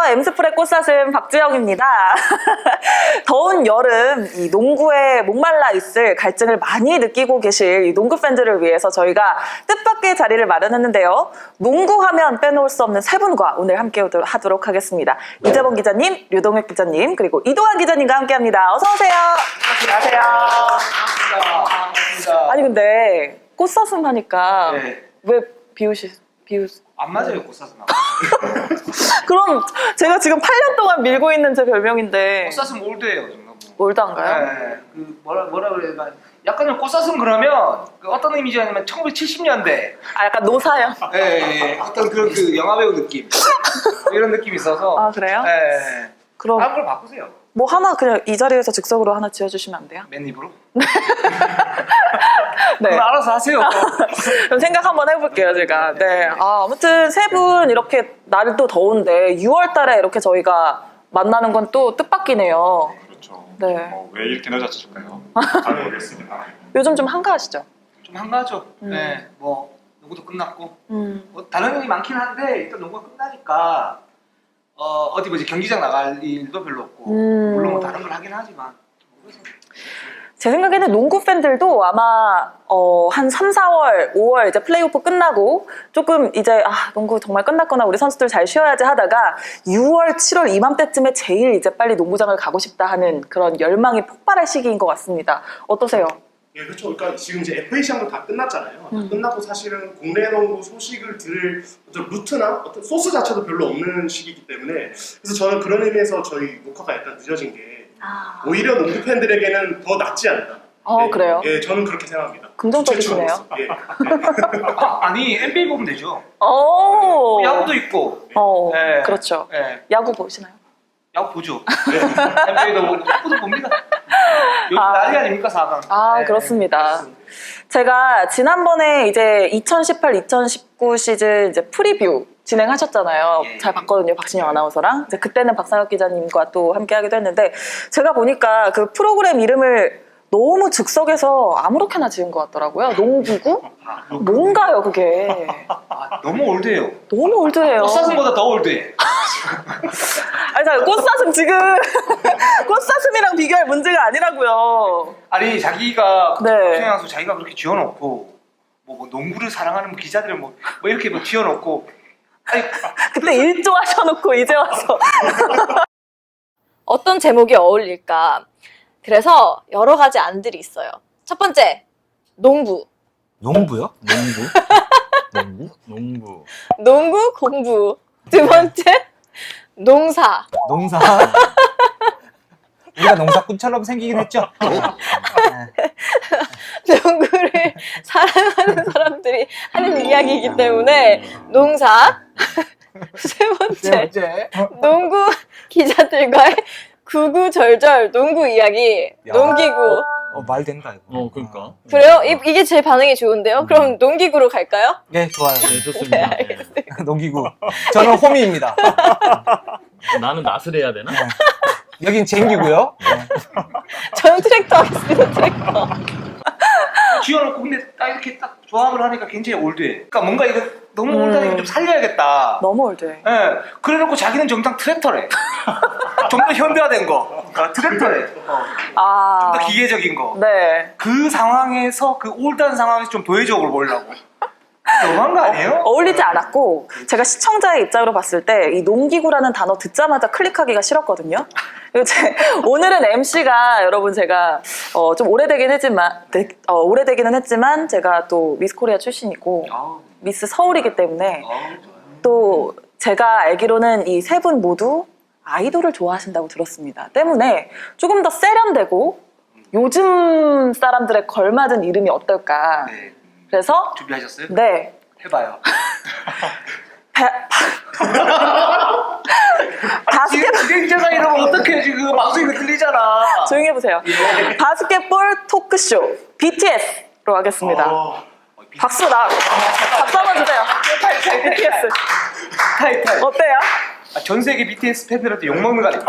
안녕하세요. 엠스플의 꽃사슴 박주영입니다. 더운 여름 이 농구에 목말라 있을 갈증을 많이 느끼고 계실 이 농구 팬들을 위해서 저희가 뜻밖의 자리를 마련했는데요. 농구하면 빼놓을 수 없는 세 분과 오늘 함께 하도록 하겠습니다. 네. 이재범 기자님, 류동혁 기자님, 그리고 이동환 기자님과 함께합니다. 어서 오세요. 안녕하세요. 아니 근데 꽃사슴 하니까 네. 왜 비우 안 맞아요, 꽃사슴. 그럼 제가 지금 8년 동안 밀고 있는 제 별명인데 꽃사슴 올드예요, 좀 너무. 올드한가요? 네. 그 뭐라 그래야 되나? 약간 좀 꽃사슴 그러면 그 어떤 이미지냐면 1970년대. 아 약간 노사요? 예. 어떤 그런 그 영화 배우 느낌. 이런 느낌이 있어서. 아 그래요? 예. 그럼 다른 걸 바꾸세요. 뭐 하나 그냥 이 자리에서 즉석으로 하나 지어주시면 안 돼요? 맨입으로. 네. 그럼 알아서 하세요. 그럼 생각 한번 해볼게요 제가. 네. 아무튼 세 분 이렇게 날이 또 더운데 6월달에 이렇게 저희가 만나는 건 또 뜻밖이네요. 그렇죠. 네. 왜 이렇게 늦어졌을까요? 잘 모르겠습니다. 요즘 좀 한가하시죠? 좀 한가하죠. 네. 뭐 농구도 끝났고. 음. 뭐 다른 일이 많긴 한데 일단 농구가 끝나니까 어디 뭐지 경기장 나갈 일도 별로 없고 물론 뭐 다른 걸 하긴 하지만 제 생각에는 농구 팬들도 아마 한 3, 4월, 5월 이제 플레이오프 끝나고 조금 이제 농구 정말 끝났구나 우리 선수들 잘 쉬어야지 하다가 6월, 7월 이맘때쯤에 제일 이제 빨리 농구장을 가고 싶다 하는 그런 열망이 폭발할 시기인 것 같습니다. 어떠세요? 예, 그렇죠. 그러니까 지금 이제 FA 시장도 다 끝났잖아요. 다 끝나고 사실은 국내 농구 소식을 들을 어떤 루트나 어떤 소스 자체도 별로 없는 시기이기 때문에 그래서 저는 그런 의미에서 저희 녹화가 약간 늦어진 게 오히려 농구 팬들에게는 더 낫지 않나. 예, 그래요? 예, 저는 그렇게 생각합니다. 긍정적이시네요. 예. 아니 NBA 보면 되죠. 오. 야구도 있고. 네. 그렇죠. 네. 야구 보시나요? 야구 보죠. NBA도 보고 야구도 봅니다. 요즘 난리 아닙니까 4강. 네. 그렇습니다. 제가 지난번에 이제 2018-2019 시즌 이제 프리뷰 진행하셨잖아요. 예. 잘 봤거든요, 박신영 아나운서랑. 이제 그때는 박상혁 기자님과 또 함께 하기도 했는데, 제가 보니까 그 프로그램 이름을 너무 즉석에서 아무렇게나 지은 것 같더라고요. 농기구? 뭔가요, 그게? 너무 올드해요. 너무 올드해요. 꽃사슴보다 더 올드해. 아니, 자, 꽃사슴 지금 꽃사슴이랑 비교할 문제가 아니라고요. 아니 자기가 네. 최양수 자기가 그렇게 지어놓고 뭐 농구를 사랑하는 뭐 기자들은 뭐 이렇게 뭐 지어놓고 아니 그때 일조 하셔놓고 이제 와서 어떤 제목이 어울릴까? 그래서 여러 가지 안들이 있어요. 첫 번째, 농부. 농부요? 농부? 농부? 농부. 농구, 공부. 두 번째, 농사. 농사. 우리가 농사꾼처럼 생기긴 했죠? 농구를 사랑하는 사람들이 하는 이야기이기 때문에 농사. 세 번째, 농구 기자들과의 구구절절 농구 이야기. 야. 농기구. 말 된다, 이거. 그러니까. 그래요? 이게 제 반응이 좋은데요? 그럼 농기구로 갈까요? 네, 좋아요. 네, 좋습니다. 네, 알겠습니다. 농기구. 저는 호미입니다. 나는 낫을 해야 되나? 여긴 쟁기고요. 저는 트랙터 하겠습니다, 트랙터. 지어놓고 근데 딱 이렇게 딱 조합을 하니까 굉장히 올드해. 그러니까 뭔가 이거 너무 올드하니까 좀 살려야겠다. 너무 올드해. 예. 그래놓고 자기는 정당 트랙터래. 좀 더 현대화된 거. 트랙터래. 좀 더 기계적인 거. 네. 그 상황에서 그 올드한 상황에서 좀 도회적으로 보려고. 너무한 거 아니에요? 어울리지 않았고 제가 시청자의 입장으로 봤을 때 이 농기구라는 단어 듣자마자 클릭하기가 싫었거든요. 그리고 오늘은 MC가 여러분 제가 좀 오래되기는 했지만 제가 또 미스 코리아 출신이고 미스 서울이기 때문에 또 제가 알기로는 이 세 분 모두 아이돌을 좋아하신다고 들었습니다. 때문에 조금 더 세련되고 요즘 사람들의 걸맞은 이름이 어떨까. 네. 그래서 준비하셨어요? 네. 해봐요. 진행자가 이러면 어떡해 지금 방송이 들리잖아. 조용히 해보세요. 예. 바스켓볼 토크쇼 BTS로 하겠습니다. 박수 한번 주세요. BTS 타이탈. 어때요? 전 세계 BTS 팬들한테 욕먹는 거 아니야?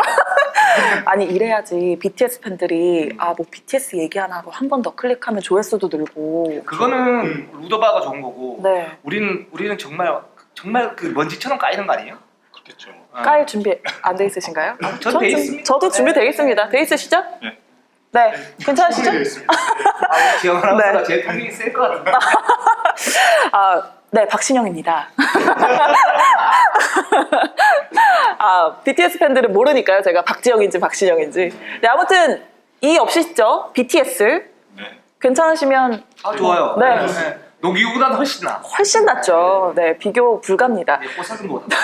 아니 이래야지 BTS 팬들이 뭐 BTS 얘기하나 하고 한 번 더 클릭하면 조회수도 늘고. 그거는 루더바가 좋은 거고 네. 우리는 정말 그 먼지처럼 까이는 거 아니에요? 좋겠죠. 깔 준비 안 돼 있으신가요? 전 돼 있습니다. 저도 준비되어 있습니다. 돼 있으시죠? 네. 네. 괜찮으시죠? 준비되어 있습니다. 지영 아나운서가 네. 제일 타격이 셀 것 같은데. 네, 박신영입니다. BTS 팬들은 모르니까요. 제가 박지영인지 박신영인지. 네, 아무튼 이 없으시죠? BTS. 네. 괜찮으시면 좋아요. 네. 농기구보다는 훨씬 나. 훨씬 낫죠. 네, 비교 불가입니다. 꽃사슴보다.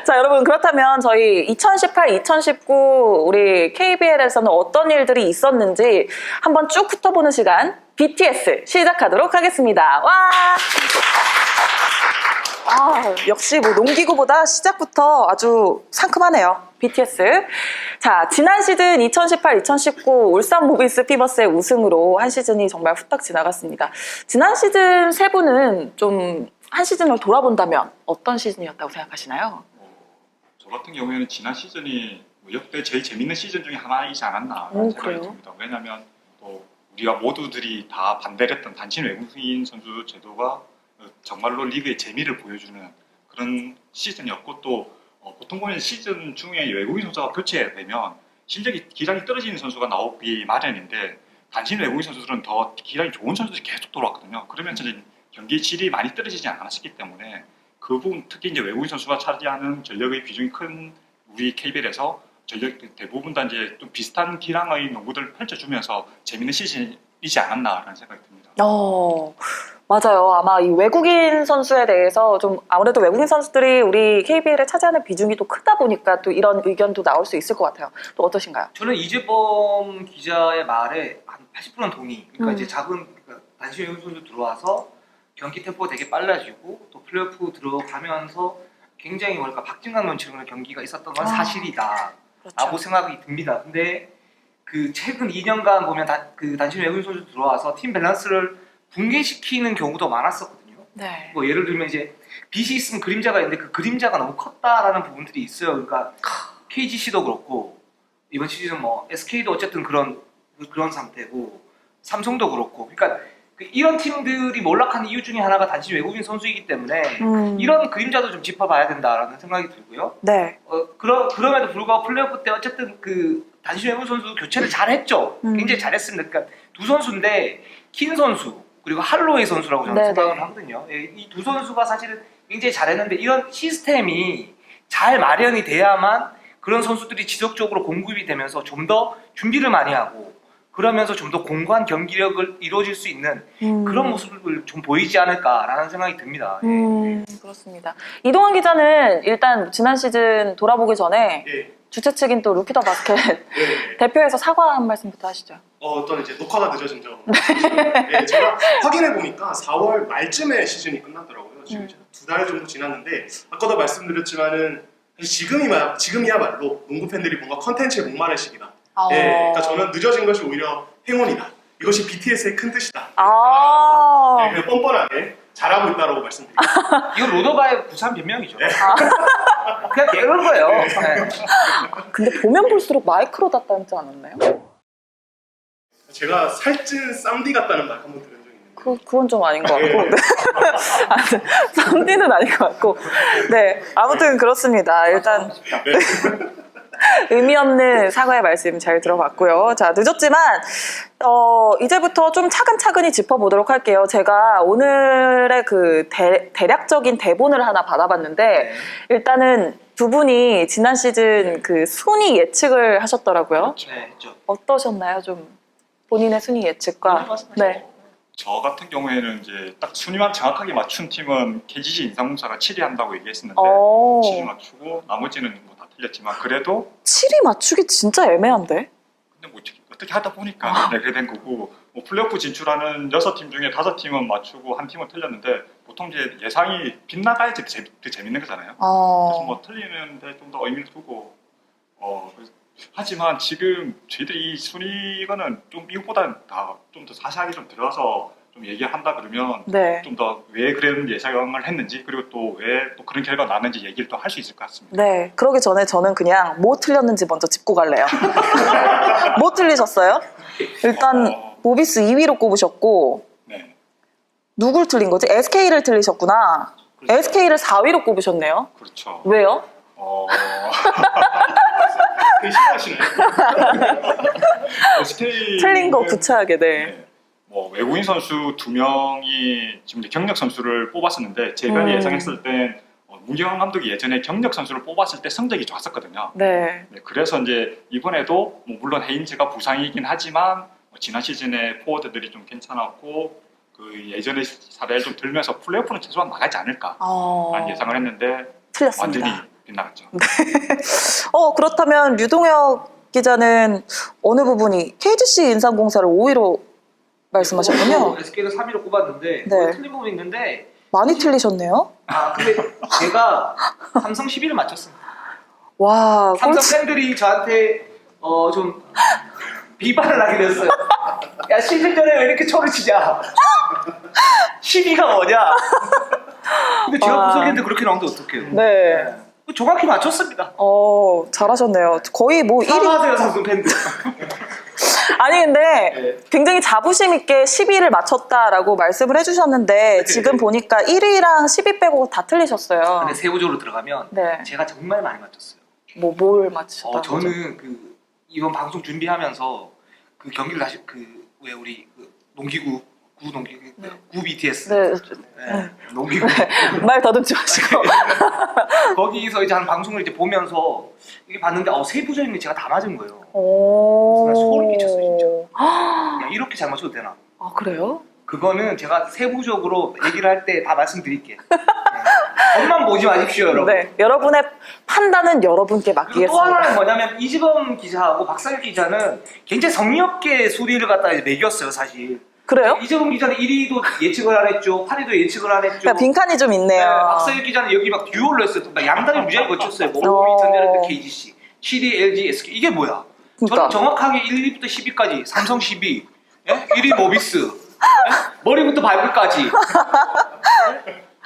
자, 여러분, 그렇다면 저희 2018, 2019 우리 KBL에서는 어떤 일들이 있었는지 한번 쭉 훑어보는 시간, BTS 시작하도록 하겠습니다. 와! 역시 뭐 농기구보다 시작부터 아주 상큼하네요. BTS. 자, 지난 시즌 2018, 2019 울산 모비스 피버스의 우승으로 한 시즌이 정말 후딱 지나갔습니다. 지난 시즌 세 분은 좀 한 시즌을 돌아본다면 어떤 시즌이었다고 생각하시나요? 저 같은 경우에는 지난 시즌이 뭐 역대 제일 재밌는 시즌 중에 하나이지 않았나 오, 생각이 그래요? 듭니다. 왜냐하면 또 우리가 모두들이 다 반대를 했던 단신 외국인 선수 제도가 정말로 리그의 재미를 보여주는 그런 시즌이었고 또 보통 보면 시즌 중에 외국인 선수가 교체되면 실력이 기량이 떨어지는 선수가 나오기 마련인데 단신 외국인 선수들은 더 기량이 좋은 선수들이 계속 돌아왔거든요. 그러면서 이제 경기 질이 많이 떨어지지 않았기 때문에 그 부분 특히 이제 외국인 선수가 차지하는 전력의 비중이 큰 우리 KBL에서 전력 대부분 다 이제 좀 비슷한 기량의 농구들을 펼쳐주면서 재밌는 시즌이지 않았나라는 생각이 듭니다. 맞아요. 아마 이 외국인 선수에 대해서 좀 아무래도 외국인 선수들이 우리 KBL에 차지하는 비중이 또 크다 보니까 또 이런 의견도 나올 수 있을 것 같아요. 또 어떠신가요? 저는 이재범 기자의 말에 한 80%는 동의. 그러니까 이제 그러니까 단신 외국인 선수 들어와서 경기 템포가 되게 빨라지고 또 플레이오프 들어가면서 굉장히 뭐랄까 박진감 넘치는 경기가 있었던 건 사실이다. 라고 생각이 듭니다. 근데 그 최근 2년간 보면 그 단신 외국인 선수 들어와서 팀 밸런스를 붕괴시키는 경우도 많았었거든요. 네. 뭐 예를 들면 이제 빛이 있으면 그림자가 있는데 그 그림자가 너무 컸다라는 부분들이 있어요. 그러니까 KGC도 그렇고 이번 시즌은 뭐 SK도 어쨌든 그런 상태고 삼성도 그렇고 그러니까 이런 팀들이 몰락하는 이유 중에 하나가 단신 외국인 선수이기 때문에 이런 그림자도 좀 짚어봐야 된다라는 생각이 들고요. 네. 그럼에도 불구하고 플레이오프 때 어쨌든 그 단신 외국인 선수 교체를 잘했죠. 굉장히 잘했습니다. 그러니까 두 선수인데 킨 선수 그리고 할로웨이 선수라고 저는 네네. 생각을 하거든요. 이 두 선수가 사실은 굉장히 잘했는데 이런 시스템이 잘 마련이 돼야만 그런 선수들이 지속적으로 공급이 되면서 좀 더 준비를 많이 하고 그러면서 좀 더 공고한 경기력을 이루어질 수 있는 그런 모습을 좀 보이지 않을까라는 생각이 듭니다. 그렇습니다. 이동환 기자는 일단 지난 시즌 돌아보기 전에 예. 주최 측인 또 루키더 바스켓 네. 대표에서 사과 한 말씀부터 하시죠. 어떤 이제 녹화가 늦어진 점. 네, 제가 확인해 보니까 4월 말쯤에 시즌이 끝났더라고요. 지금 이제 2달 정도 지났는데 아까도 말씀드렸지만은 지금이야말로 농구 팬들이 뭔가 컨텐츠에 목마른 시기다. 네, 그러니까 저는 늦어진 것이 오히려 행운이다. 이것이 BTS의 큰 뜻이다. 네, 그냥 뻔뻔하게 잘하고 있다라고 말씀드립니다. 이거 로더바의 부산 변명이죠. 그냥 깨는 거예요. 네. 근데 보면 볼수록 마이크로 닿지 않았나요? 제가 살찐 쌈디 같다는 말 한번 들은 적이 있는데. 그건 좀 아닌 것 같고. 쌈디는 아닌 것 같고. 네. 아무튼 그렇습니다. 일단. 의미 없는 사과의 말씀 잘 들어봤고요. 자, 늦었지만 이제부터 좀 차근차근히 짚어보도록 할게요. 제가 오늘의 그 대략적인 대본을 하나 받아봤는데 일단은 두 분이 지난 시즌 그 순위 예측을 하셨더라고요. 네, 했죠. 어떠셨나요? 좀 본인의 순위 예측과. 네. 저 같은 경우에는 이제 딱 순위만 정확하게 맞춘 팀은 KGC 인삼공사가 7위 한다고 얘기했었는데 7위 맞추고 나머지는 뭐 다 틀렸지만 그래도 7위 맞추기 진짜 애매한데? 근데 뭐 어떻게 하다 보니까 그렇게 된 거고 뭐 플레이오프 진출하는 6팀 중에 5팀은 맞추고 한 팀은 틀렸는데 보통 이제 예상이 빗나가야지 그 재밌는 거잖아요. 그래서 뭐 틀리는데 좀 더 의미를 두고 하지만 지금 저희들이 이 순위가는 좀 미국보다는 다 좀 더 자세하게 좀 들어가서 좀 얘기를 한다 그러면 네. 좀 더 왜 그런 예상을 했는지 그리고 또 왜 또 그런 결과가 나는지 얘기를 또 할 수 있을 것 같습니다. 네, 그러기 전에 저는 그냥 뭐 틀렸는지 먼저 짚고 갈래요. 뭐 틀리셨어요? 일단 모비스 2위로 꼽으셨고 네. 누굴 틀린 거지? SK를 틀리셨구나. SK를 4위로 꼽으셨네요. 그렇죠. 왜요? 되게 싫어하시나요? SK 틀린 거 구차하게, 네. 뭐 외국인 선수 2명이 지금 이제 경력 선수를 뽑았었는데 제가 예상했을 땐 문경환 감독이 예전에 경력 선수를 뽑았을 때 성적이 좋았었거든요. 네. 네, 그래서 이제 이번에도 뭐 물론 헤인즈가 부상이긴 하지만 지난 시즌에 포워드들이 좀 괜찮았고 그 예전의 사례를 좀 들면서 플레이오프는 최소한 나가지 않을까 라는 예상을 했는데 틀렸습니다. 완전히 빗나갔죠. 그렇다면 류동혁 기자는 어느 부분이 KGC 인삼공사를 5위로 말씀하셨군요. SK를 3위로 꼽았는데 네. 틀린 부분이 있는데 많이 틀리셨네요. 근데 제가 삼성 10위를 맞췄습니다. 와, 삼성 팬들이 저한테 좀 비판을 하게 됐어요. 야, 시즌 전에 왜 이렇게 초를 치냐? 10위가 뭐냐? 근데 제가 와. 분석했는데 그렇게 나오는데 어떡해요? 네. 정확히 맞췄습니다. 잘하셨네요. 거의 뭐 1위. 사과하세요, 삼성 팬들. 아니, 근데 네. 굉장히 자부심 있게 10위를 맞췄다라고 말씀을 해주셨는데 지금 보니까 1위랑 10위 빼고 다 틀리셨어요. 근데 세부적으로 들어가면 네. 제가 정말 많이 맞췄어요. 뭘 맞추셨다고? 저는 이번 방송 준비하면서 그 경기를 다시 왜 우리 농기구 구 BTS 네. 네. 농기구 말 더듬지 마시고. 거기서 이제 한 방송을 이제 보면서 이게 봤는데 세부적인 게 제가 다 맞은 거예요. 오. 나 소름 끼쳤어요, 진짜. 야, 이렇게 잘 맞춰도 되나? 아, 그래요? 그거는 제가 세부적으로 얘기를 할 때 다 말씀드릴게요. 겉만 보지 마십시오, 여러분. 네. 여러분의 판단은 여러분께 그리고 또 맡기겠습니다. 하나는 뭐냐면 이지범 기자하고 박상혁 기자는 굉장히 성의 없게 순위를 갖다 매겼어요, 사실. 그래요? 이지범 기자는 1위도 예측을 안 했죠, 8위도 예측을 안 했죠. 그러니까 빈칸이 좀 네, 있네요. 박상혁 기자는 여기 막 듀얼로 했어요. 막 양당이 무지하게 거쳤어요. 뭐 5위 전자랜드 KGC, 7위 LG, SK. 이게 뭐야? 그러니까. 저는 정확하게 1위부터 10위까지 삼성 10위, 1위 모비스, 머리부터 발끝까지.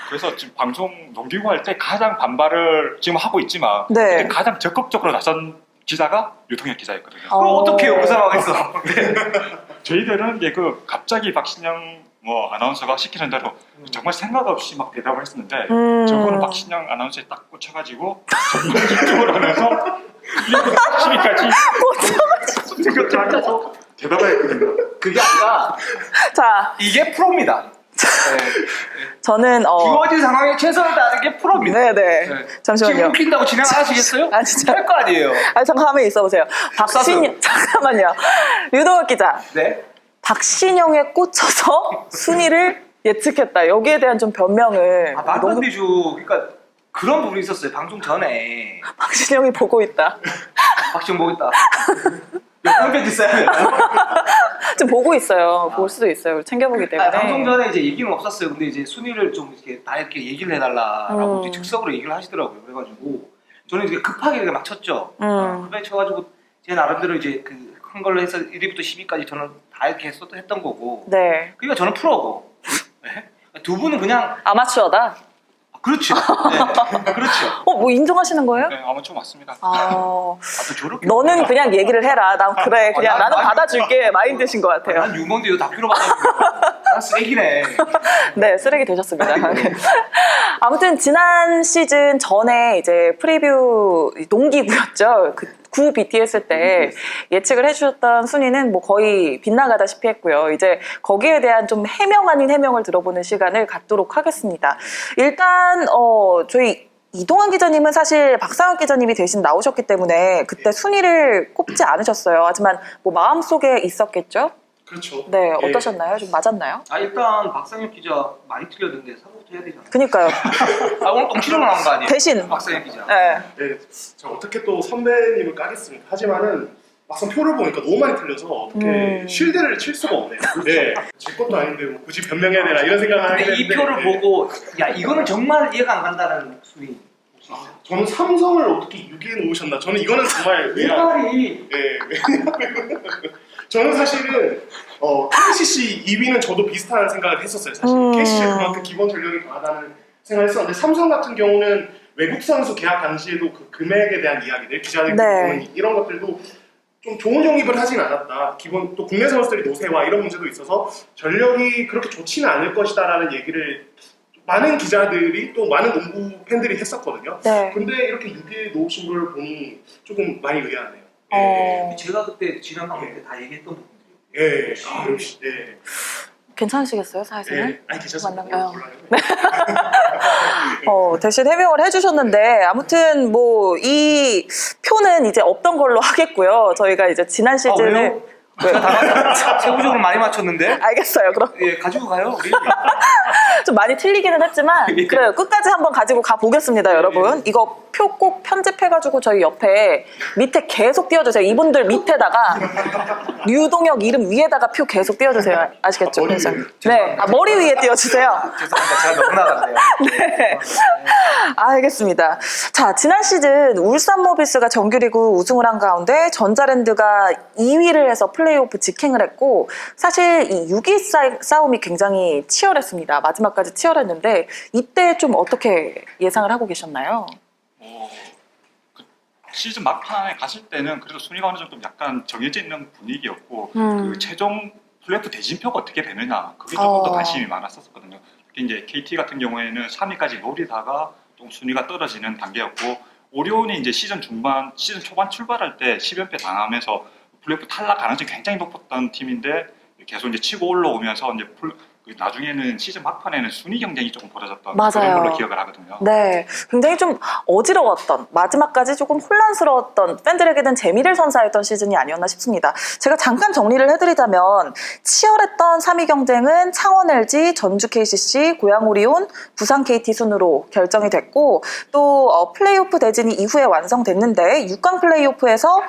그래서 지금 방송 농기구 할 때 가장 반발을 지금 하고 있지만 네. 그때 가장 적극적으로 나선 기자가 유동혁 기자였거든요. 그럼 어떡해요, 그 상황에서. 저희들은 이제 갑자기 박신영 아나운서가 시키는 대로 정말 생각 없이 막 대답을 했었는데 저거는 박신영 아나운서에 딱 꽂혀가지고 정말 집중을 하면서 1위부터 10위까지 꽂혀가지고 대답을 했거든요. 그게 아니라 자, 이게 프로입니다. 저는 주어진 상황에 최선을 다하는 게 프로입니다. 네네. 지금 잠시만요. 웃긴다고 진행 안 하시겠어요? 아, 진짜. 할 거 아니에요. 잠깐 가만히 있어보세요. 박신영, 잠깐만요. 유동혁 기자. 네? 박신영에 꽂혀서 순위를 예측했다. 여기에 대한 좀 변명을. 말도 안 되죠. 그러니까 그런 부분이 있었어요. 방송 전에. 박신영이 보고 있다. 박시영 보고 있다. 영상 편지 써야 돼요. 지금 보고 있어요. 볼 수도 있어요. 챙겨보기 때문에. 방송 전에 이제 얘기는 없었어요. 근데 이제 순위를 좀 이렇게 다 이렇게 얘기를 해달라라고 이제 즉석으로 얘기를 하시더라고요. 그래가지고 저는 이제 급하게 이렇게 막 쳤죠. 급하게 쳐가지고 제 나름대로 이제 큰 걸로 해서 1위부터 10위까지 저는 다 이렇게 했던 거고. 네. 그러니까 저는 프로고. 네? 두 분은 그냥 아마추어다. 그렇죠. 네. 그렇죠. 뭐 인정하시는 거예요? 네, 아마추어 맞습니다. 또 저렇게 너는 그냥 얘기를 해라. 난 그래. 그냥 나는 받아줄게. 마인드신 것 같아요. 난 유머인데 이거 다큐로 봐가지고 난 쓰레기네. 네, 쓰레기 되셨습니다. 아무튼 지난 시즌 전에 이제 프리뷰 농기구였죠. 구 BTS 때 예측을 해주셨던 순위는 뭐 거의 빗나가다시피 했고요. 이제 거기에 대한 좀 해명 아닌 해명을 들어보는 시간을 갖도록 하겠습니다. 일단 저희 이동환 기자님은 사실 박상혁 기자님이 대신 나오셨기 때문에 그때 순위를 꼽지 않으셨어요. 하지만 뭐 마음속에 있었겠죠? 그렇죠. 네, 어떠셨나요? 좀 맞았나요? 일단 박상혁 기자 많이 틀렸는데 사과부터 해야 되잖아요. 그니까요. 오늘 똥치료로 나온 거 아니에요? 대신. 박상혁 기자. 네. 네, 제가 어떻게 또 선배님을 까겠습니까? 하지만은 막상 표를 보니까 너무 많이 틀려서 어떻게 실드를 칠 수가 없네요. 네, 제 것도 아닌데 뭐 굳이 변명해야 되나 이런 생각을 하게 근데 이 됐는데 표를 보고 야 이거는 정말 이해가 안 간다는 순위. 저는 삼성을 어떻게 6위에 놓으셨나? 저는 이거는 정말 말이 왜냐면 저는 사실은 KCC 2위는 저도 비슷한 생각을 했었어요. 사실 KCC가 그만큼 기본 전력이 강하다는 생각을 했었는데 삼성 같은 경우는 외국 선수 계약 당시에도 그 금액에 대한 이야기들 기자들 보면 이런 것들도 좀 좋은 영입을 하진 않았다. 기본 또 국내 선수들이 노세와 이런 문제도 있어서 전력이 그렇게 좋지는 않을 것이다라는 얘기를 많은 기자들이 또 많은 농구 팬들이 했었거든요. 네. 근데 이렇게 6위에 놓으신 걸 보니 조금 많이 의아하네요. 제가 그때 지난 방송 때 다 얘기했던 부분들이에요. 예, 역시, 예. 괜찮으시겠어요, 사회생활? 예. 아니, 괜찮습니다. 만나봐요. 몰라요. 대신 해명을 해주셨는데, 아무튼 뭐, 이 표는 이제 없던 걸로 하겠고요. 저희가 이제 지난 시즌을. 왜요? 제가 다 세부적으로 많이 맞췄는데. 알겠어요. 그럼 예, 가지고 가요. 우리. 좀 많이 틀리기는 했지만, 그래요. 끝까지 한번 가지고 가보겠습니다, 여러분. 이거 표 꼭 편집해가지고 저희 옆에 밑에 계속 띄워주세요. 이분들 밑에다가 류동혁 이름 위에다가 표 계속 띄워주세요. 아시겠죠? 머리 위에. 네. 머리 위에 띄워주세요. 죄송합니다. 제가 너무 나갔네요. 네. 알겠습니다. 자, 지난 시즌 울산 모비스가 정규리그 우승을 한 가운데 전자랜드가 2위를 해서 플레이오프 직행을 했고, 사실 이 6위 싸움이 굉장히 치열했습니다. 마지막까지 치열했는데, 이때 좀 어떻게 예상을 하고 계셨나요? 그 시즌 막판에 갔을 때는 그래도 순위가 어느 정도 약간 정해져 있는 분위기였고 그 최종 플레이오프 대진표가 어떻게 되느냐 그게 조금 더 관심이 많았었거든요. 특히 이제 KT 같은 경우에는 3위까지 노리다가 좀 순위가 떨어지는 단계였고 오리온이 이제 시즌 초반 출발할 때 10연패 당하면서 플레이오프 탈락 가능성이 굉장히 높았던 팀인데 계속 이제 치고 올라오면서 이제 나중에는 시즌 막판에는 순위 경쟁이 조금 벌어졌던 맞아요. 그런 걸로 기억을 하거든요. 네, 굉장히 좀 어지러웠던, 마지막까지 조금 혼란스러웠던, 팬들에게는 재미를 선사했던 시즌이 아니었나 싶습니다. 제가 잠깐 정리를 해드리자면 치열했던 3위 경쟁은 창원 LG, 전주 KCC, 고양 오리온, 부산 KT 순으로 결정이 됐고, 또 플레이오프 대진이 이후에 완성됐는데 6강 플레이오프에서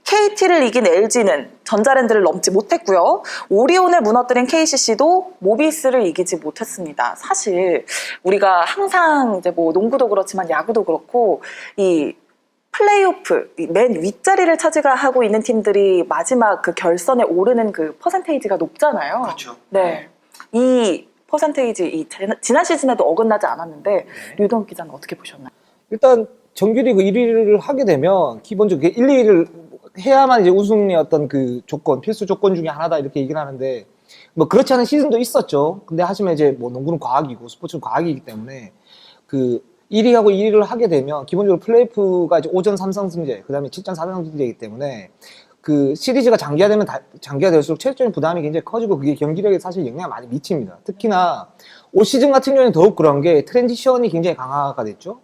KT를 이긴 LG는 전자랜드를 넘지 못했고요. 오리온을 무너뜨린 KCC도 모비스를 이기지 못했습니다. 사실 우리가 항상 이제 뭐 농구도 그렇지만 야구도 그렇고 이 플레이오프 맨 윗자리를 차지하고 있는 팀들이 마지막 그 결선에 오르는 그 퍼센테이지가 높잖아요. 그렇죠. 네, 이 퍼센테이지 지난 시즌에도 어긋나지 않았는데 류동욱 기자는 어떻게 보셨나요? 일단 정규리그 1위를 하게 되면 기본적으로 1, 2위를 해야만 이제 우승의 어떤 그 조건, 필수 조건 중에 하나다 이렇게 얘기를 하는데 뭐 그렇지 않은 시즌도 있었죠. 근데 하지만 이제 뭐 농구는 과학이고 스포츠는 과학이기 때문에 그 1위하고 2위를 하게 되면 기본적으로 플레이오프가 이제 5전 3승승제, 그다음에 7전 4승승제이기 때문에 그 시리즈가 장기화될수록 체력적인 부담이 굉장히 커지고 그게 경기력에 사실 영향을 많이 미칩니다. 특히나 올 시즌 같은 경우에는 더욱 그런 게 트랜지션이 굉장히 강화가 됐죠.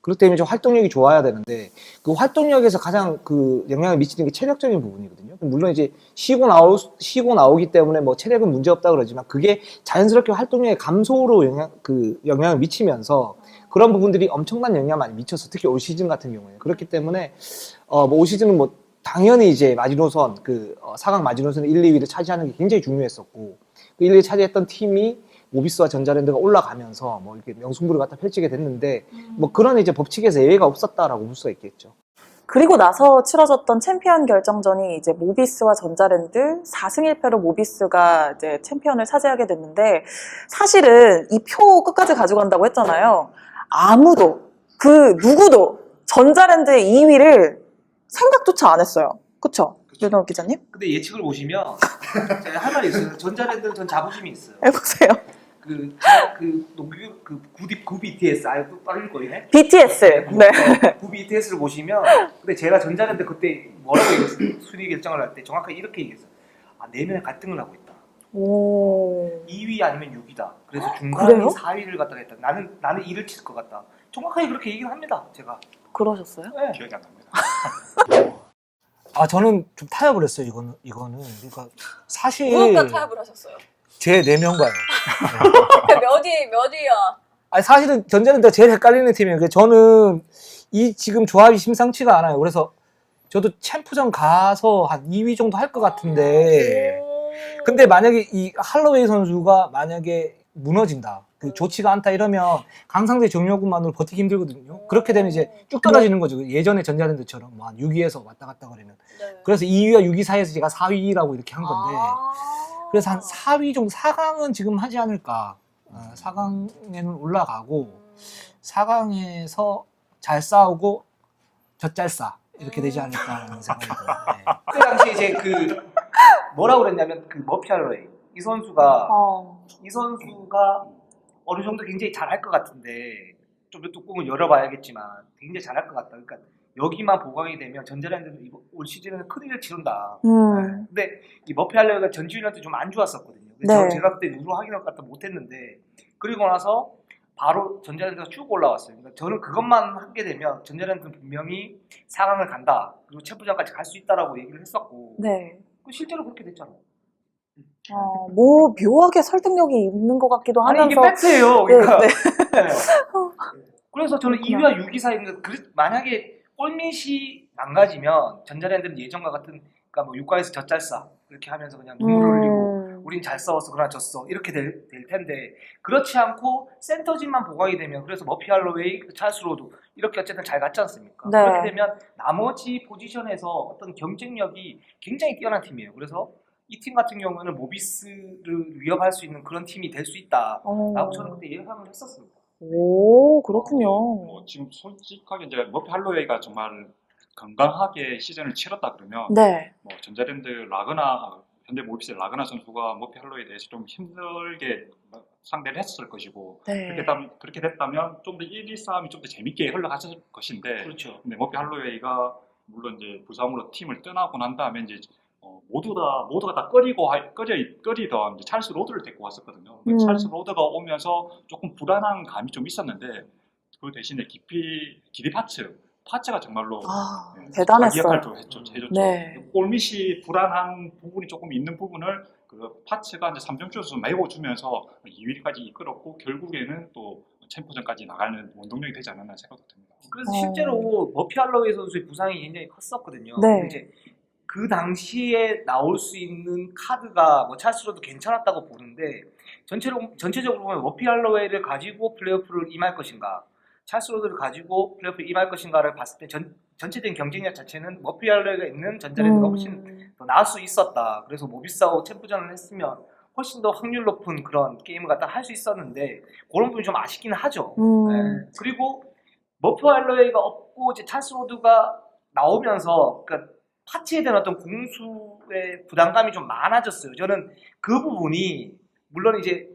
그렇기 때문에 좀 활동력이 좋아야 되는데 그 활동력에서 가장 그 영향을 미치는 게 체력적인 부분이거든요. 물론 이제 쉬고 나오기 때문에 뭐 체력은 문제 없다 그러지만 그게 자연스럽게 활동력의 감소로 영향을 미치면서 그런 부분들이 엄청난 영향을 많이 미쳐서 특히 올 시즌 같은 경우에 그렇기 때문에 뭐 올 시즌은 뭐 당연히 이제 마지노선 4강 마지노선 1, 2위를 차지하는 게 굉장히 중요했었고 그 1, 2위 차지했던 팀이 모비스와 전자랜드가 올라가면서 뭐 이렇게 명승부를 갖다 펼치게 됐는데 뭐 그런 이제 법칙에서 예외가 없었다라고 볼 수가 있겠죠. 그리고 나서 치러졌던 챔피언 결정전이 이제 모비스와 전자랜드 4승 1패로 모비스가 이제 챔피언을 차지하게 됐는데 사실은 이 표 끝까지 가져간다고 했잖아요. 아무도 누구도 전자랜드의 2위를 생각조차 안 했어요. 그쵸? 류동욱 기자님? 근데 예측을 보시면 제가 할 말이 있어요. 전자랜드는 전 자부심이 있어요. 해보세요. 구 BTS 알고 빠를 거예요? BTS. 네. 구 BTS를 보시면 근데 제가 전자랜드 그때 뭐라고 얘기했어요? 순위 결정을 할 때 정확하게 이렇게 얘기했어요. 4명이 갈등을 하고 있다. 오. 2위 아니면 6위다. 그래서 그래요? 중간에 4위를 갖다가 했다. 나는 2를 칠 것 같다. 정확하게 그렇게 얘기를 합니다. 제가. 그러셨어요? 네. 기억이 안 납니다. 저는 좀 타협을 했어요. 이거는 그러니까 사실 누가 타협을 하셨어요? 제 4명과요. 몇 위야? 아니 사실은 전자랜드가 제일 헷갈리는 팀이에요. 저는 이 지금 조합이 심상치가 않아요. 그래서 저도 챔프전 가서 한 2위 정도 할 것 같은데 근데 만약에 이 할로웨이 선수가 만약에 무너진다. 좋지가 않다 이러면 강상대 정효군만으로 버티기 힘들거든요. 그렇게 되면 이제 쭉 떨어지는 거죠. 예전에 전자랜드처럼 뭐 한 6위에서 왔다 갔다 거리는. 네. 그래서 2위와 6위 사이에서 제가 4위라고 이렇게 한 건데 아. 그래서 한 4위 정도 4강은 지금 하지 않을까. 4강에는 올라가고 4강에서 잘 싸우고 젖잘싸 이렇게 되지 않을까라는 생각이 들어요. 네. 그때 당시에 이제 뭐라고 그랬냐면 머피 할로웨이 이 선수가 어느 정도 굉장히 잘할 것 같은데 좀 더 뚜껑을 열어봐야겠지만 굉장히 잘할 것 같다. 그러니까 여기만 보강이 되면 전자랜드는 올 시즌에는 큰 일을 치른다. 근데 이 머피 할러웨이가 전지훈한테 좀 안 좋았었거든요. 네. 제가 그때 누구 확인할 것 같아 못했는데 그리고 나서 바로 전자랜드가 쭉 올라왔어요. 그러니까 저는 그것만 하게 되면 전자랜드는 분명히 4강을 간다. 그리고 챔프전까지 갈 수 있다라고 얘기를 했었고 네. 실제로 그렇게 됐잖아요. 뭐 묘하게 설득력이 있는 것 같기도 아니 하면서. 이게 팩트예요. 네, 그러니까. 네. 그래서 저는 2위와 6위 사이인데 만약에 골밑이 망가지면 전자랜드는 예전과 같은 그러니까 뭐 6강에서 젖잘싸 이렇게 하면서 그냥 눈물을 흘리고 우린 잘 싸웠어 그러나 졌어 이렇게 될 텐데 그렇지 않고 센터진만 보강이 되면 그래서 머피 할러웨이, 찰스 로드 이렇게 어쨌든 잘 갔지 않습니까? 네. 그렇게 되면 나머지 포지션에서 어떤 경쟁력이 굉장히 뛰어난 팀이에요. 그래서 이 팀 같은 경우는 모비스를 위협할 수 있는 그런 팀이 될 수 있다라고 저는 그때 예상을 했었습니다. 오, 그렇군요. 뭐 지금 솔직하게 이제 머피 할로웨이가 정말 건강하게 시즌을 치렀다 그러면 네. 뭐 전자랜드 라그나 현대 모비스 라그나 선수가 머피 할로웨이에 대해서 좀 힘들게 상대를 했을 것이고 네. 그렇게 됐다면 좀 더 1, 2 싸움이 좀 더 재밌게 흘러갔을 것인데 그렇죠. 근데 머피 할로웨이가 물론 이제 부상으로 팀을 떠나고 난 다음에 이제 모두가 다 꺼리던 이제 찰스 로드를 데리고 왔었거든요. 찰스 로드가 오면서 조금 불안한 감이 좀 있었는데 그 대신에 기디 파츠가 정말로 대단했어요. 역할도 해줬죠. 네. 골밑이 불안한 부분이 조금 있는 부분을 그 파츠가 이제 3점슛에서 메워주면서 2위까지 이끌었고 결국에는 또 챔프전까지 나가는 원동력이 되지 않았나 생각도 듭니다. 그래서 실제로 머피 할러웨이 선수의 부상이 굉장히 컸었거든요. 네. 근데 이제 그 당시에 나올 수 있는 카드가 뭐 찰스로도 괜찮았다고 보는데 전체적으로 보면 머피 할러웨이를 가지고 플레이오프를 임할 것인가 찰스로드를 가지고 플레이오프를 임할 것인가를 봤을 때 전체적인 경쟁력 자체는 머피 할러웨이가 있는 전자랜드가 훨씬 더 나을 수 있었다. 그래서 모비스하고 챔프전을 했으면 훨씬 더 확률 높은 그런 게임을 갖다 할 수 있었는데 그런 부분이 좀 아쉽기는 하죠. 네. 그리고 머피 할러웨이가 없고 이제 찰스로드가 나오면서 그러니까 파츠에 대한 어떤 공수의 부담감이 좀 많아졌어요. 저는 그 부분이 물론 이제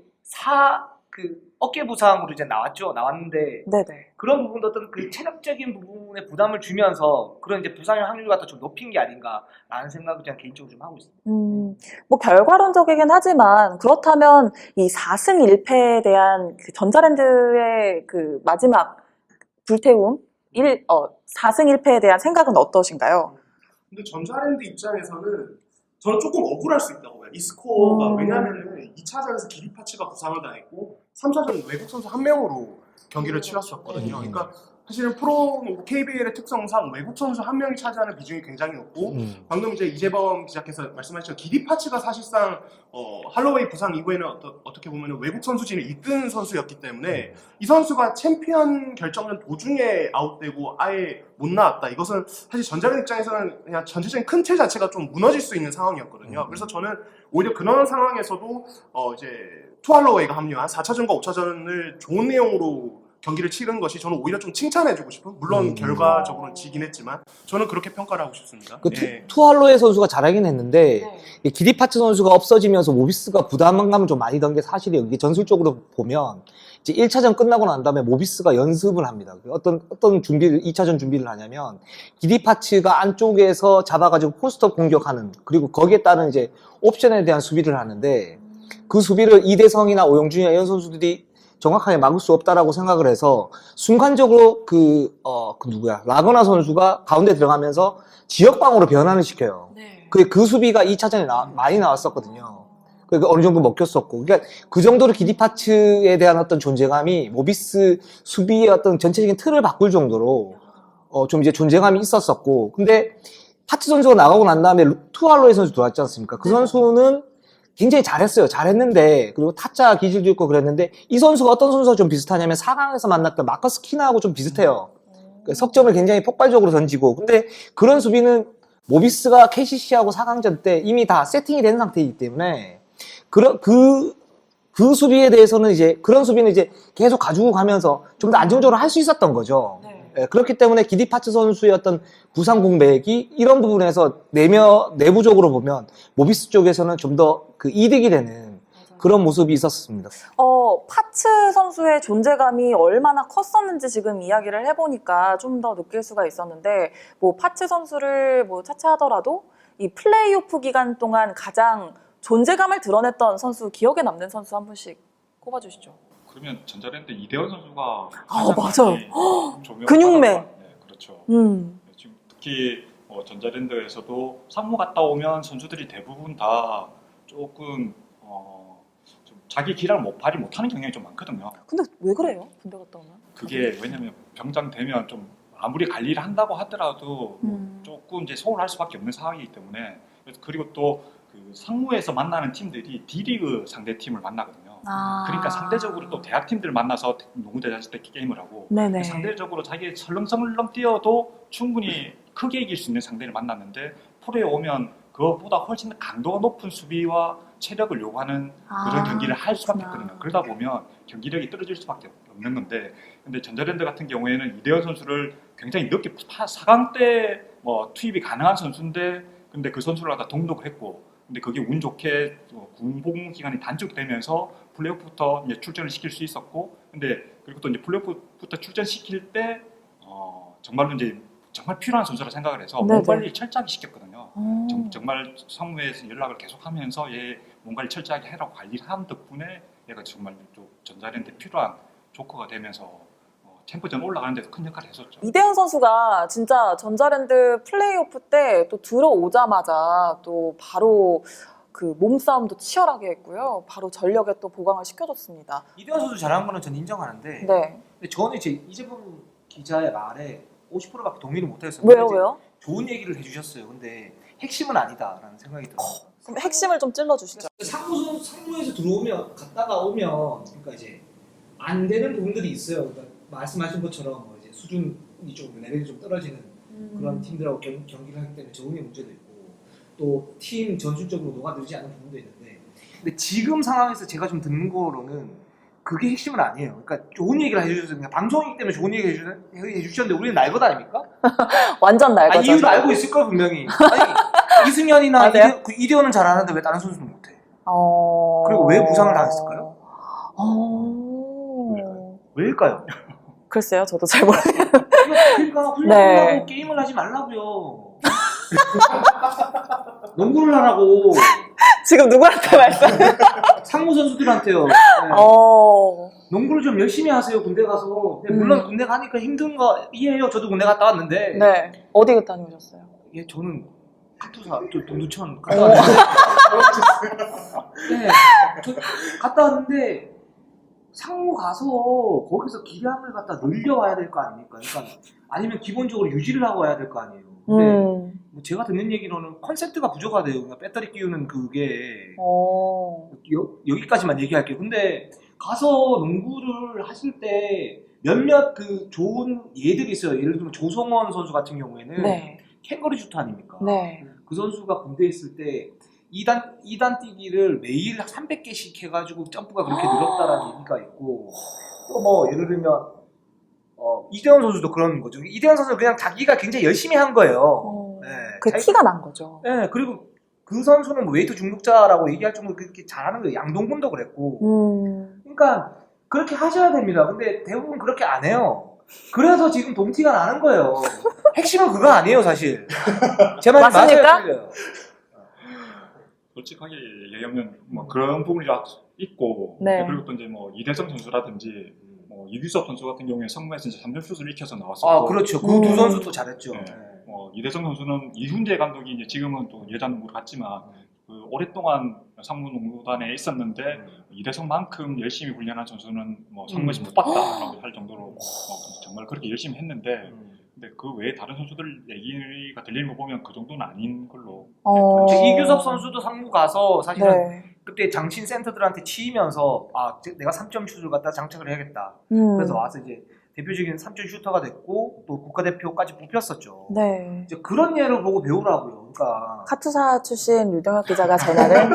어깨 부상으로 이제 나왔는데 네네. 그런 부분도 어떤 그 체력적인 부분에 부담을 주면서 그런 이제 부상의 확률을 갖다 좀 높인 게 아닌가라는 생각을 제가 개인적으로 좀 하고 있습니다. 뭐 결과론적이긴 하지만 그렇다면 이 4승 1패에 대한 그 전자랜드의 그 마지막 불태움 4승 1패에 대한 생각은 어떠신가요? 근데 전자랜드 입장에서는 저는 조금 억울할 수 있다고 봐요. 이 스코어가 왜냐하면 2차전에서 기디 파츠가 부상을 당했고 3차전은 외국 선수 한 명으로 경기를 치렀었거든요. 그러니까 사실은 프로 KBL의 특성상 외국 선수 한 명이 차지하는 비중이 굉장히 높고 방금 이제 이재범 기자께서 말씀하신 기디 파츠가 사실상 할로웨이 부상 이후에는 어떻게 보면 외국 선수진을 이끈 선수였기 때문에 이 선수가 챔피언 결정전 도중에 아웃되고 아예 못 나왔다. 이것은 사실 전자랜드 입장에서는 그냥 전체적인 큰 틀 자체가 좀 무너질 수 있는 상황이었거든요. 그래서 저는 오히려 그런 상황에서도 이제 투할로웨이가 합류한 4차전과 5차전을 좋은 내용으로 경기를 치른 것이 저는 오히려 좀 칭찬해주고 싶은 물론 결과적으로는 지긴 했지만 저는 그렇게 평가를 하고 싶습니다. 투할로웨이 선수가 잘하긴 했는데 기디 파츠 선수가 없어지면서 모비스가 부담감을 좀 많이 던 게 사실이에요. 이게 전술적으로 보면 이제 1차전 끝나고 난 다음에 모비스가 연습을 합니다. 어떤 2차전 준비를 하냐면 기디 파츠가 안쪽에서 잡아가지고 포스트업 공격하는 그리고 거기에 따른 이제 옵션에 대한 수비를 하는데 그 수비를 이대성이나 오영준이나 이런 선수들이 정확하게 막을 수 없다라고 생각을 해서 순간적으로 라거나 선수가 가운데 들어가면서 지역방으로 변환을 시켜요. 그 수비가 2차전에 많이 나왔었거든요. 그러니까 어느 정도 먹혔었고. 그러니까 그 정도로 기디파츠에 대한 어떤 존재감이 모비스 수비의 어떤 전체적인 틀을 바꿀 정도로 좀 이제 존재감이 있었었고. 근데 파츠 선수가 나가고 난 다음에 투할로웨이 선수 들어왔지 않습니까? 그 선수는 굉장히 잘했어요. 잘했는데 그리고 타짜 기질도 있고 그랬는데 이 선수가 어떤 선수가 좀 비슷하냐면 4강에서 만났던 마커스 키나하고 좀 비슷해요. 석점을 굉장히 폭발적으로 던지고 근데 그런 수비는 모비스가 KCC하고 4강전 때 이미 다 세팅이 된 상태이기 때문에 그 수비에 대해서는 이제 그런 수비는 이제 계속 가지고 가면서 좀 더 안정적으로 할 수 있었던 거죠. 그렇기 때문에 기디파츠 선수의 어떤 부상 공백이 이런 부분에서 내부적으로 보면 모비스 쪽에서는 좀 더 그 이득이 되는 그런 모습이 있었습니다. 파츠 선수 선수의 존재감이 얼마나 컸었는지 지금 이야기를 해보니까 좀 더 느낄 수가 있었는데 뭐 파츠 선수를 뭐 차치하더라도 이 플레이오프 기간 동안 가장 존재감을 드러냈던 선수, 기억에 남는 선수 한 분씩 꼽아주시죠. 그러면 전자랜드 이대원 선수가 맞아요. 조명 근육맨. 네, 그렇죠. 지금 특히 전자랜드에서도 상무 갔다 오면 선수들이 대부분 다 조금 좀 자기 기량을 발휘 못하는 경향이 좀 많거든요. 근데 왜 그래요? 군대 갔다 오면? 그게 왜냐면 병장 되면 좀 아무리 관리를 한다고 하더라도 조금 이제 소홀할 수밖에 없는 상황이기 때문에. 그리고 또 그 상무에서 만나는 팀들이 D리그 상대 팀을 만나거든요. 그러니까 상대적으로 또 대학 팀들 만나서 농구 대잔치 때 게임을 하고 네네. 상대적으로 자기 설렁설렁 뛰어도 충분히 크게 이길 수 있는 상대를 만났는데 프로에 오면 그것보다 훨씬 강도가 높은 수비와 체력을 요구하는 그런 경기를 할 수밖에 없거든요. 그러다 보면 경기력이 떨어질 수밖에 없는 건데, 근데 전자랜드 같은 경우에는 이대현 선수를 굉장히 늦게 4강 때 투입이 가능한 선수인데, 근데 그 선수를 갖다 동독을 했고, 근데 그게 운 좋게 군복 기간이 단축되면서 플레이오프부터 이제 출전을 시킬 수 있었고, 근데 그리고 또 이제 플레이오프부터 출전시킬 때 정말로 이제 정말 필요한 선수라 생각을 해서 몸 관리 철저하게 시켰거든요. 정말 상무에서 연락을 계속하면서 얘 몸 관리 철저하게 해라고 관리를 한 덕분에 얘가 정말 좀 전자랜드에 필요한 조커가 되면서 챔프전 올라가는 데도 큰 역할을 했었죠. 이대현 선수가 진짜 전자랜드 플레이오프 때 또 들어오자마자 또 바로 그 몸싸움도 치열하게 했고요. 바로 전력에 또 보강을 시켜줬습니다. 이대현 선수 잘한 거는 전 인정하는데 네. 근데 저는 이제 이재범 기자의 말에 50%밖에 동의를 못했어요. 왜요? 좋은 얘기를 해주셨어요. 근데 핵심은 아니다라는 생각이 들어요. 그럼 핵심을 좀 찔러주시죠. 상무에서 들어오면 갔다가 오면 그러니까 이제 안 되는 부분들이 있어요. 그러니까 말씀하신 것처럼 뭐 이제 수준이 좀 레벨이 좀 떨어지는 그런 팀들하고 경기를 하기 때문에 적응의 문제도 있고 또 팀 전술적으로 녹아들지 않은 부분도 있는데 근데 지금 상황에서 제가 좀 듣는 거로는 그게 핵심은 아니에요. 그러니까 좋은 얘기를 해주셔서 그냥 방송이기 때문에 좋은 얘기 해주셨는데 우리는 날 것 아닙니까? 완전 날 거죠. 이유도 알고 있을 걸 분명히. 아니 이승현이나 맞아요? 이대호는 잘하는데 왜 다른 선수는 못해? 그리고 왜 부상을 당했을까요? 왜일까요? 글쎄요, 저도 잘 모르겠어요. 그러니까 훈련하고 게임을 하지 말라고요. 농구를 하라고. 지금 누구한테 말씀? 상무 선수들한테요. 네. 농구를 좀 열심히 하세요. 군대 가서. 물론 군대 가니까 힘든 거 이해해요. 저도 군대 갔다 왔는데. 네. 어디 다녀오셨어요? 예, 저는 카투사, 동두천 갔다 왔는데. 네, 저 갔다 왔는데 상무 가서 거기서 기량을 갖다 늘려와야 될 거 아닙니까? 그러니까 아니면 기본적으로 유지를 하고 와야 될 거 아니에요. 근데 뭐 제가 듣는 얘기로는 컨셉트가 부족하대요. 그러니까 배터리 끼우는 그게 여기까지만 얘기할게요. 근데 가서 농구를 하실 때 몇몇 그 좋은 예들이 있어요. 예를 들면 조성원 선수 같은 경우에는 캥거루 슈터 아닙니까? 네. 그 선수가 군대에 있을 때 2단 뛰기를 매일 300개씩 해가지고 점프가 그렇게 늘었다라는 얘기가 있고 또 뭐 예를 들면 이대원 선수도 그런 거죠. 이대원 선수는 그냥 자기가 굉장히 열심히 한 거예요. 네, 그 티가 난 거죠. 네, 그리고 그 선수는 뭐 웨이트 중독자라고 얘기할 정도로 그렇게 잘하는 거예요. 양동근도 그랬고. 그러니까 그렇게 하셔야 됩니다. 근데 대부분 그렇게 안 해요. 그래서 지금 동티가 나는 거예요. 핵심은 그거 아니에요, 사실. 제 말이 맞습니까? 맞아요. 솔직하게 얘기하면 뭐 그런 부분이 있고, 그리고 또 이제 뭐 이대성 선수라든지 뭐 이규섭 선수 같은 경우에 상무에서 이제 3점 슛을 익혀서 나왔었고, 아 그렇죠. 그 두 선수도 잘했죠. 네. 이대성 선수는 이훈재 감독이 이제 지금은 또 여자농구를 갔지만 그 오랫동안 상무농구단에 있었는데 이대성만큼 열심히 훈련한 선수는 뭐 상무에서 못 봤다라고 할 정도로 정말 그렇게 열심히 했는데. 근데 그 외에 다른 선수들 얘기가 들리는 거 보면 그 정도는 아닌 걸로. 이규섭 선수도 상무 가서 사실은 그때 장신 센터들한테 치이면서 내가 3점 슛을 갖다 장착을 해야겠다. 그래서 와서 이제 대표적인 3점 슈터가 됐고 또 국가대표까지 뽑혔었죠. 네. 이제 그런 예를 보고 배우라고요. 그러니까 카투사 출신 유동혁 기자가 전하는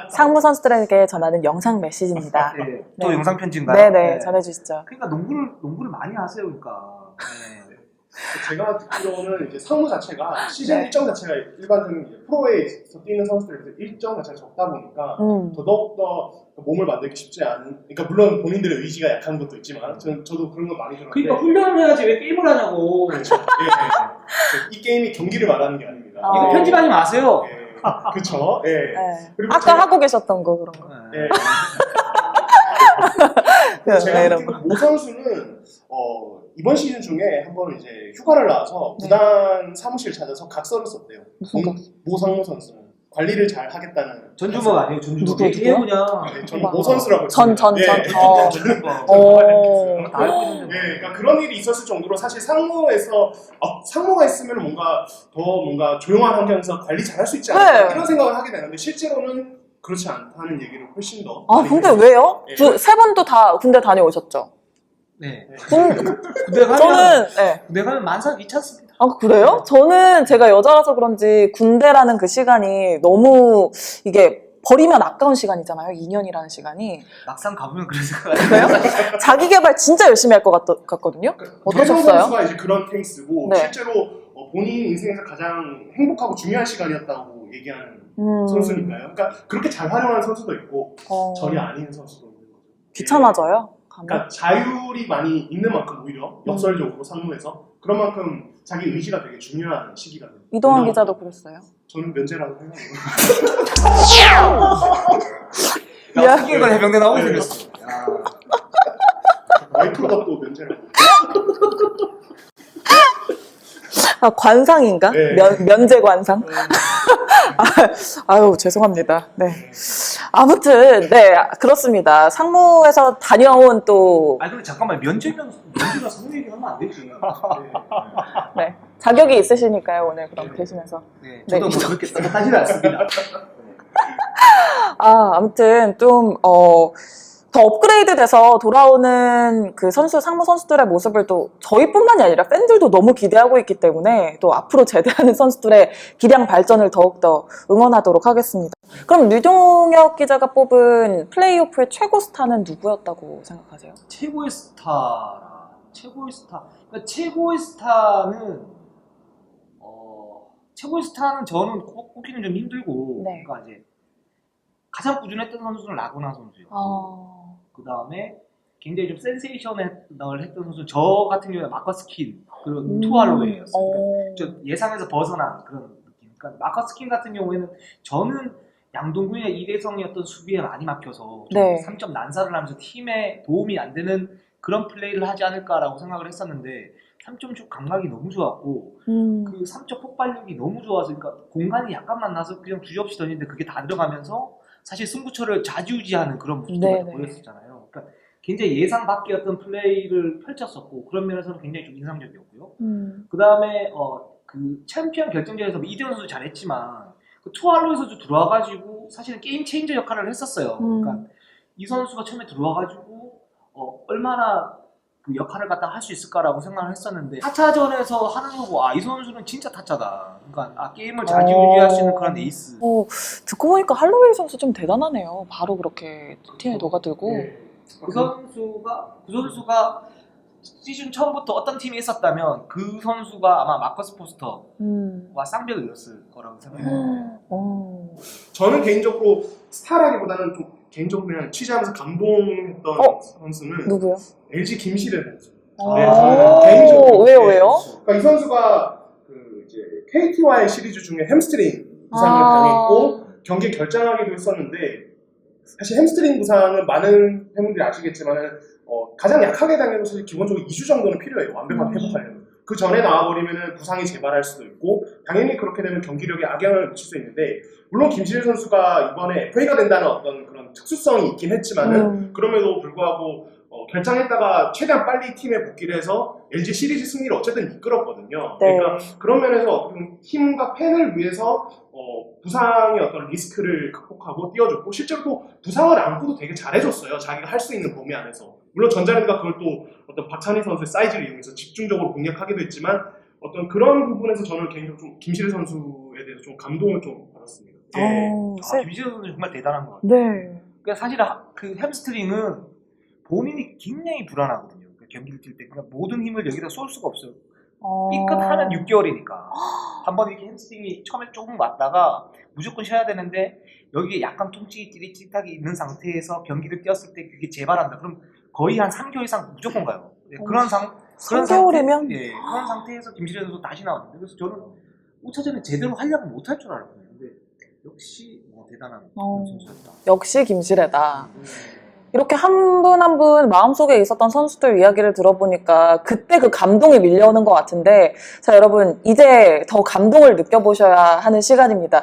상무 선수들에게 전하는 영상 메시지입니다. 네. 또 영상 편지인가요? 네네, 전해주시죠. 그러니까 농구를 많이 하세요. 그러니까. 네. 제가 듣기로는 이제 상무 자체가 시즌 일정 자체가 일반적인 이제 프로에서 뛰는 선수들에 비해서 일정 자체가 적다 보니까 더더욱더 몸을 만들기 쉽지 않은. 그러니까 물론 본인들의 의지가 약한 것도 있지만 저도 그런 거 많이 들었는데. 그러니까 훈련을 해야지 왜 게임을 하냐고. 그렇죠. 예. 이 게임이 경기를 말하는 게 아닙니다. 이거 편집하지 마세요. 예. 그렇죠. 예. 네. 그리고 아까 제가- 하고 계셨던 거 그런 거. 예. 네, 제가 이런 듣기로 모 선수는 이번 시즌 중에 한번 이제 휴가를 나와서 구단 사무실 찾아서 각서를 썼대요. 무슨 모 상무 선수는 관리를 잘 하겠다는. 전주먹 아니에요, 전주먹. 누구요? 얘기해보냐. 네, 저는 모 선수라고 전. 했습니다. 예. 어. 다 알고 있는데. 네, 그러니까 그런 일이 있었을 정도로 사실 상무에서 상무가 있으면 뭔가 더 뭔가 조용한 환경에서 관리 잘할 수 있지 않을까 네. 이런 생각을 하게 되는데 실제로는 그렇지 않다는 얘기를 훨씬 더. 아, 많이 근데 들었어요. 왜요? 예. 세 분도 다 군대 다녀오셨죠? 네. 군, 군대 가면, 저는, 네. 군대 가면 만사귀찮습니다. 아, 그래요? 저는 제가 여자라서 그런지 군대라는 그 시간이 너무 이게 버리면 아까운 시간이잖아요. 2년이라는 시간이. 막상 가보면 그런 생각 그래요? 자기 개발 진짜 열심히 할 것 같거든요? 배정 어떠셨어요? 선수가 이제 그런 케이스고 네. 실제로 본인 인생에서 가장 행복하고 중요한 시간이었다고 얘기하는 선수니까요. 그러니까 그렇게 잘 활용하는 선수도 있고 전혀 아닌 선수도 있는 거죠. 귀찮아져요? 가면? 그러니까 자율이 많이 있는 만큼 오히려 역설적으로 상무에서 그런 만큼 자기 의지가 되게 중요한 시기가 돼요. 이동환 기자도 그랬어요. 저는 면제라고 생각해요. 야. 생긴 건 해병대 나오고 네. 생겼어. 와이프가 또 면제라고. 아, 관상인가? 네. 면제 관상? 아유, 죄송합니다. 네. 아무튼, 네, 그렇습니다. 상무에서 다녀온 또, 아 근데 잠깐만 면제가 상무 얘기하면 안 되지. 네, 자격이 있으시니까요, 오늘 그럼 대신해서. 네, 저도 네. 뭐 그렇게 따뜻하지는 않습니다. 아, 아무튼 좀, 더 업그레이드 돼서 돌아오는 그 상무 선수들의 모습을 또 저희뿐만이 아니라 팬들도 너무 기대하고 있기 때문에 또 앞으로 제대하는 선수들의 기량 발전을 더욱더 응원하도록 하겠습니다. 그럼 류동혁 기자가 뽑은 플레이오프의 최고 스타는 누구였다고 생각하세요? 최고의 스타. 그러니까 최고의 스타는 저는 꼽기는 좀 힘들고, 네. 그러니까 이제 가장 꾸준했던 선수는 라구나 선수요. 그 다음에 굉장히 좀 센세이션을 했던 선수, 저 같은 경우에 마커스 킨 그리고 투할로웨이였어요. 저 예상에서 벗어난 그런 느낌. 그러니까 마커스 킨 같은 경우에는 저는 양동근이나 이대성이 어떤 수비에 많이 막혀서 좀 네. 3점 난사를 하면서 팀에 도움이 안 되는 그런 플레이를 하지 않을까라고 생각을 했었는데 3점 슛 감각이 너무 좋았고 그 3점 폭발력이 너무 좋아서 그러니까 공간이 약간만 나서 그냥 주저없이 던지는데 그게 다 들어가면서 사실 승부처를 좌지우지하는 그런 모습을 네네. 보였었잖아요. 그러니까 굉장히 예상 밖의 어떤 플레이를 펼쳤었고 그런 면에서는 굉장히 좀 인상적이었고요. 그 다음에 그 챔피언 결정전에서 이대현 선수 잘했지만 그 투알로이 선수 들어와가지고 사실은 게임 체인저 역할을 했었어요. 그러니까 이 선수가 처음에 들어와가지고 얼마나 그 역할을 갖다 할 수 있을까라고 생각을 했었는데 타차전에서 하는 거 보고 이 선수는 진짜 타짜다. 그러니까 게임을 좌지우지할 수 있는 그런 에이스. 듣고 보니까 할로웨이 선수 좀 대단하네요. 바로 그렇게 팀에 녹아들고. 그 선수가 시즌 처음부터 어떤 팀에 있었다면 그 선수가 아마 마커스 포스터와 쌍벽을 이뤘을 거라고 생각해요. 저는 개인적으로 스타라기보다는 좀 개인적으로 그냥 취재하면서 감동했던 선수는 누구요? LG 김시대 선수. 오, 네, 저는 개인적으로. 왜요? 그러니까 이 선수가 그 이제 KT와의 시리즈 중에 햄스트링 부상을 당했고 경기 결정하기도 했었는데 사실 햄스트링 부상은 많은 팬분들이 아시겠지만은 가장 약하게 당해도 사실 기본적으로 2주 정도는 필요해요. 완벽하게 회복하려면. 그 전에 나와버리면 부상이 재발할 수도 있고 당연히 그렇게 되면 경기력에 악영향을 미칠 수 있는데 물론 김시일 선수가 이번에 FA가 된다는 어떤 그런 특수성이 있긴 했지만은 그럼에도 불구하고 결장했다가 최대한 빨리 팀에 복귀를 해서 LG 시리즈 승리를 어쨌든 이끌었거든요. 네. 그러니까 그런 면에서 팀과 팬을 위해서 부상의 어떤 리스크를 극복하고 띄워줬고 실제로 또 부상을 안고도 되게 잘해줬어요. 자기가 할 수 있는 범위 안에서. 물론 전자랜드가 그걸 또 어떤 박찬희 선수의 사이즈를 이용해서 집중적으로 공략하기도 했지만 어떤 그런 부분에서 저는 개인적으로 좀 김시래 선수에 대해서 좀 감동을 좀 받았습니다. 김시현 선수 정말 대단한 것 같아요. 네. 그러니까 사실 그 햄스트링은 본인이 굉장히 불안하거든요. 그러니까 경기를 뛸 때 그러니까 모든 힘을 여기다 쏠 수가 없어요. 삐끗하는 6개월이니까 한번 이렇게 햄스트링이 처음에 조금 왔다가 무조건 쉬어야 되는데 여기에 약간 통증이 찌릿찌릿하게 있는 상태에서 경기를 뛰었을 때 그게 재발한다. 그럼 거의 한 3개월 이상 무조건 가요. 네, 그런 3개월이면? 예, 그런 상태에서 김시현 선수 다시 나왔는데 그래서 저는 5차전에 제대로 활약을 못할 줄 알았거든요. 근데 역시 대단한 선수였다. 역시 김시래다. 이렇게 한 분 한 분 마음속에 있었던 선수들 이야기를 들어보니까 그때 그 감동이 밀려오는 것 같은데 자 여러분 이제 더 감동을 느껴보셔야 하는 시간입니다.